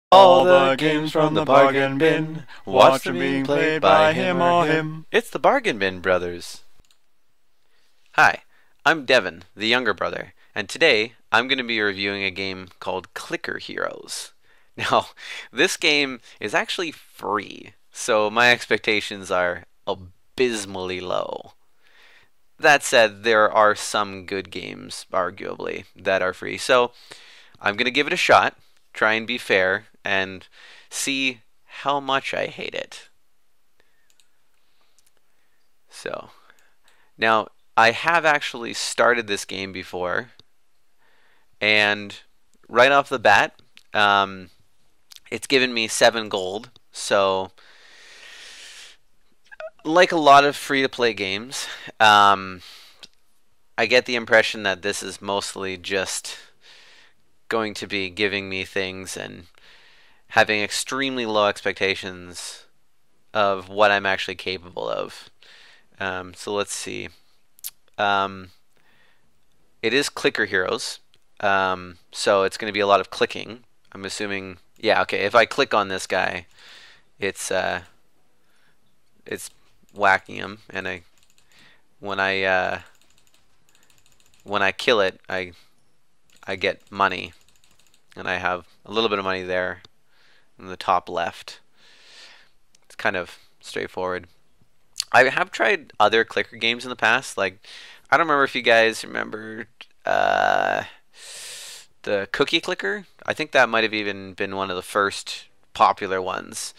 All the games from the bargain bin, watch them being played by him or him. It's the Bargain Bin Brothers. Hi, I'm Devin, the younger brother, and today I'm going to be reviewing a game called Clicker Heroes. Now, this game is actually free, so my expectations are abysmally low. That said, there are some good games, arguably, that are free, so I'm going to give it a shot, try and be fair, and see how much I hate it. So, now I have actually started this game before, and right off the bat, it's given me 7 gold. So, like a lot of free-to-play games, I get the impression that this is mostly just going to be giving me things and having extremely low expectations of what I'm actually capable of. So let's see. It is Clicker Heroes, so it's going to be a lot of clicking. I'm assuming, yeah, okay. If I click on this guy, it's whacking him, and when I when I kill it, I get money, and I have a little bit of money there in the top left. It's kind of straightforward. I have tried other clicker games in the past. Like, I don't remember if you guys remember the cookie clicker. I think that might have even been one of the first popular ones.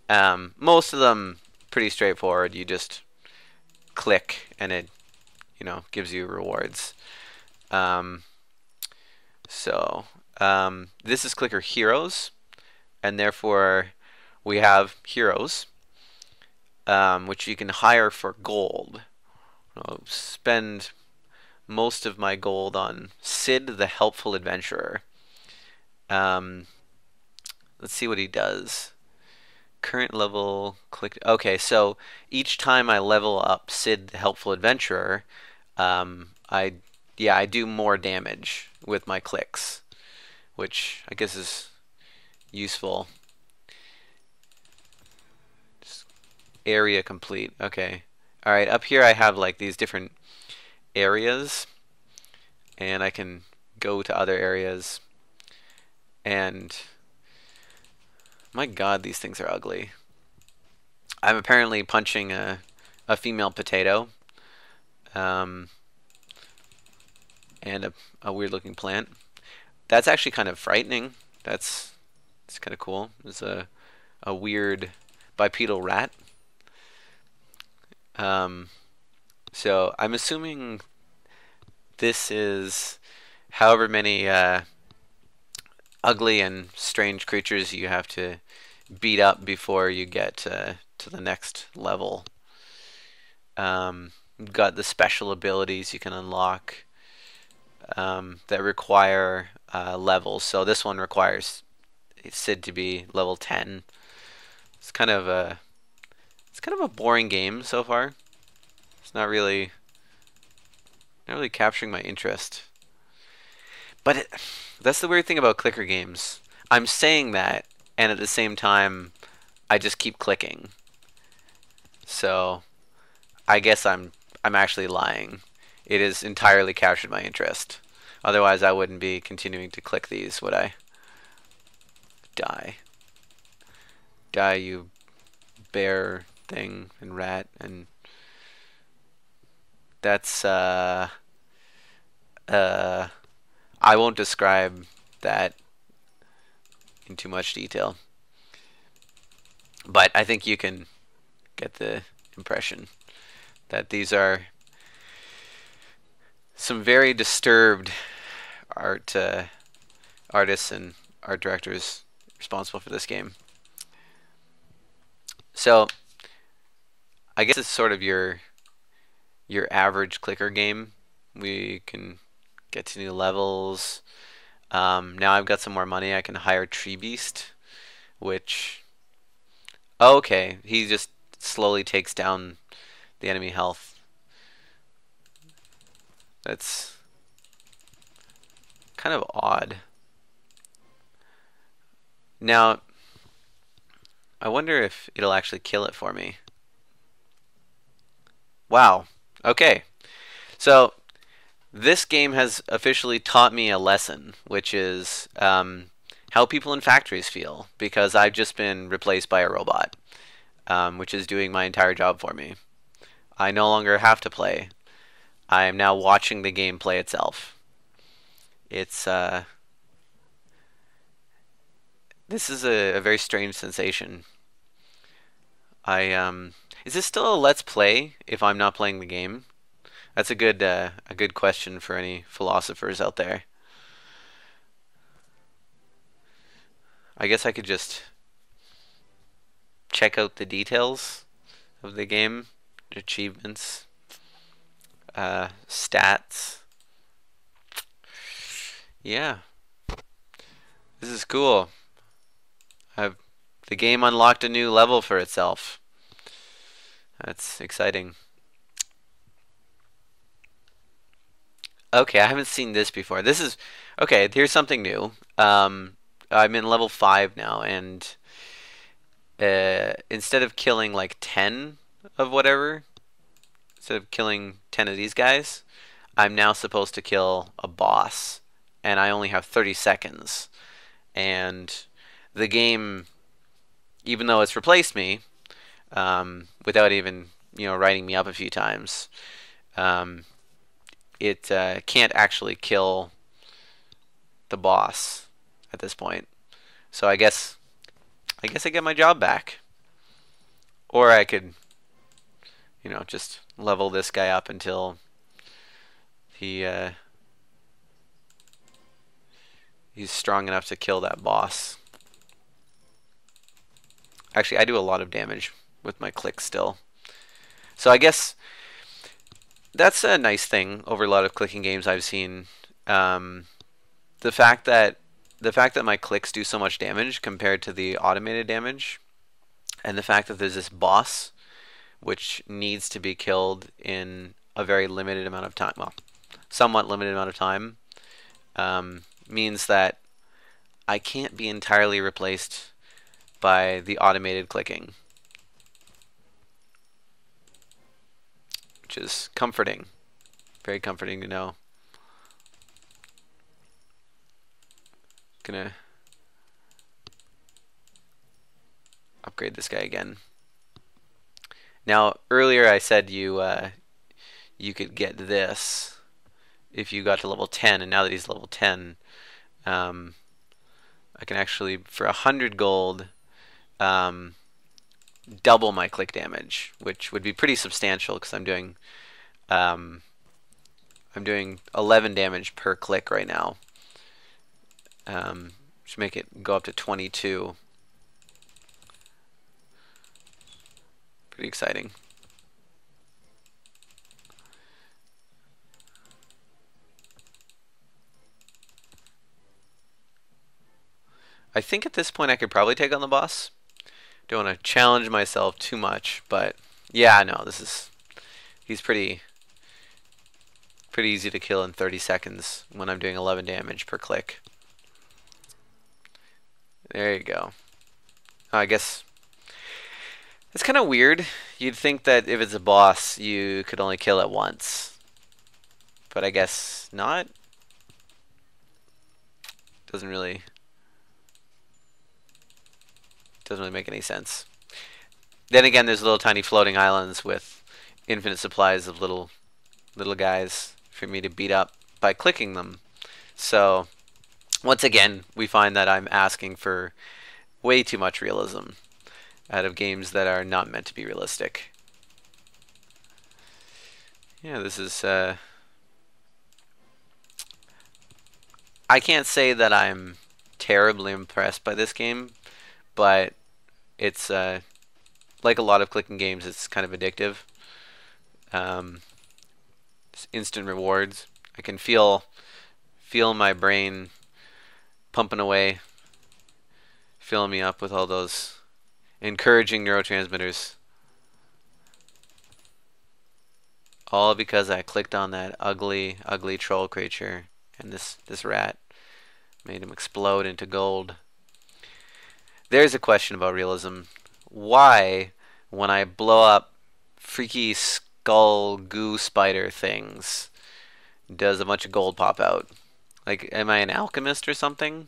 Most of them pretty straightforward. You just click and it, gives you rewards. This is Clicker Heroes, and therefore we have heroes, which you can hire for gold. I'll spend most of my gold on Sid the Helpful Adventurer. Let's see what he does. Current level, click. Okay, so each time I level up Sid the Helpful Adventurer, I do more damage with my clicks, which I guess is useful. Just area complete. Okay. All right, up here I have like these different areas, and I can go to other areas, and my god, these things are ugly. I'm apparently punching a female potato, and a weird looking plant. That's actually kind of frightening. It's kind of cool. There's a weird bipedal rat. So I'm assuming this is however many ugly and strange creatures you have to beat up before you get to the next level. You've got the special abilities you can unlock that require levels. So this one requires Sid to be level 10. It's kind of a boring game so far. It's not really capturing my interest. But that's the weird thing about clicker games. I'm saying that, and at the same time, I just keep clicking. So I guess I'm actually lying. It has entirely captured my interest. Otherwise, I wouldn't be continuing to click these, would I? Die. Die, you bear thing and rat, and that's I won't describe that in too much detail, but I think you can get the impression that these are some very disturbed artists and art directors responsible for this game. So I guess it's sort of your average clicker game. We can get to new levels. Now I've got some more money. I can hire Tree Beast, which, oh, okay, he just slowly takes down the enemy health. That's kind of odd. Now, I wonder if it'll actually kill it for me. Wow. Okay. So, this game has officially taught me a lesson, which is how people in factories feel, because I've just been replaced by a robot, which is doing my entire job for me. I no longer have to play. I am now watching the game play itself. It's this is a very strange sensation. Is this still a let's play if I'm not playing the game? That's a good question for any philosophers out there. I guess I could just check out the details of the game, achievements, stats. Yeah, this is cool. I've the game unlocked a new level for itself. That's exciting. Okay, I haven't seen this before. This is okay. Here's something new. I'm in level 5 now, and instead of killing like 10 of whatever, instead of killing 10 of these guys, I'm now supposed to kill a boss, and I only have 30 seconds. And the game, even though it's replaced me, without even writing me up a few times, um, it can't actually kill the boss at this point. So I guess I get my job back, or I could just level this guy up until he he's strong enough to kill that boss. Actually, I do a lot of damage with my click still. So I guess that's a nice thing over a lot of clicking games I've seen. The fact that my clicks do so much damage compared to the automated damage, and the fact that there's this boss which needs to be killed in a very limited amount of time, well, somewhat limited amount of time, means that I can't be entirely replaced by the automated clicking, which is comforting, very comforting to know. Gonna upgrade this guy again. Now, earlier I said you could get this if you got to level 10, and now that he's level 10, I can actually, for 100 gold, double my click damage, which would be pretty substantial because I'm doing 11 damage per click right now. Should make it go up to 22. Pretty exciting. I think at this point I could probably take on the boss. Don't want to challenge myself too much, but yeah, no, he's pretty easy to kill in 30 seconds when I'm doing 11 damage per click. There you go. I guess it's kind of weird. You'd think that if it's a boss, you could only kill it once, but I guess not. Doesn't really make any sense. Then again, there's little tiny floating islands with infinite supplies of little guys for me to beat up by clicking them. So once again, we find that I'm asking for way too much realism out of games that are not meant to be realistic. Yeah, this is I can't say that I'm terribly impressed by this game, but it's like a lot of clicking games, it's kind of addictive. It's instant rewards. I can feel my brain pumping away, filling me up with all those encouraging neurotransmitters. All because I clicked on that ugly troll creature, and this rat made him explode into gold. There's a question about realism. Why, when I blow up freaky skull goo spider things, does a bunch of gold pop out? Like, am I an alchemist or something?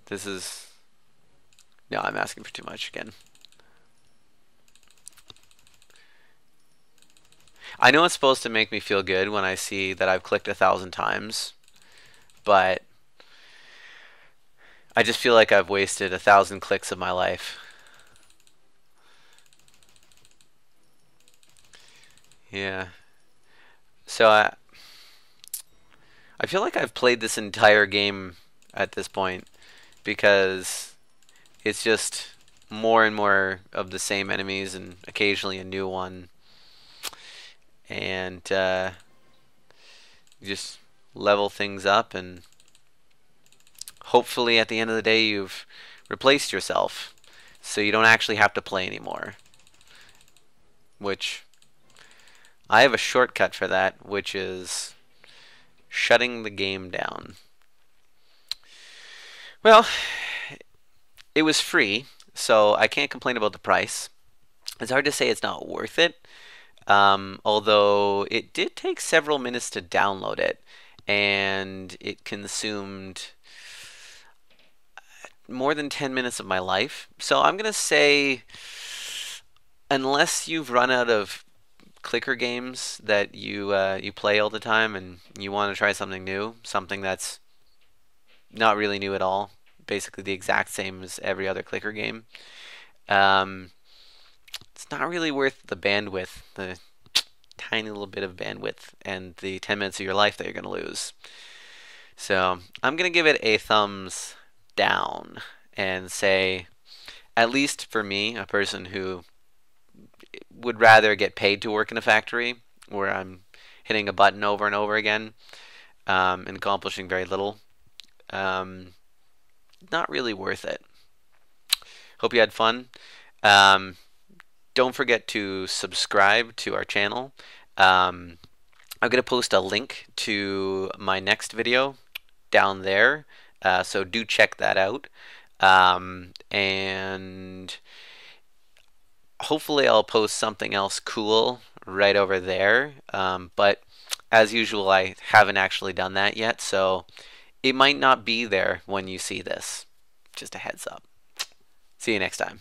This is... No, I'm asking for too much again. I know it's supposed to make me feel good when I see that I've clicked 1,000 times, but I just feel like I've wasted 1,000 clicks of my life. Yeah. So I feel like I've played this entire game at this point because it's just more and more of the same enemies and occasionally a new one. And you just level things up, and hopefully at the end of the day you've replaced yourself so you don't actually have to play anymore. Which I have a shortcut for that, which is shutting the game down. Well, it was free, so I can't complain about the price. It's hard to say it's not worth it, although it did take several minutes to download it, and it consumed more than 10 minutes of my life. So I'm going to say, unless you've run out of clicker games that you play all the time and you want to try something new, something that's not really new at all, basically the exact same as every other clicker game, it's not really worth the bandwidth, the tiny little bit of bandwidth, and the 10 minutes of your life that you're going to lose. So I'm going to give it a thumbs down and say, at least for me, a person who would rather get paid to work in a factory where I'm hitting a button over and over again and accomplishing very little, not really worth it. Hope you had fun. Don't forget to subscribe to our channel. I'm going to post a link to my next video down there, so do check that out. And hopefully I'll post something else cool right over there. But as usual, I haven't actually done that yet, so it might not be there when you see this. Just a heads up. See you next time.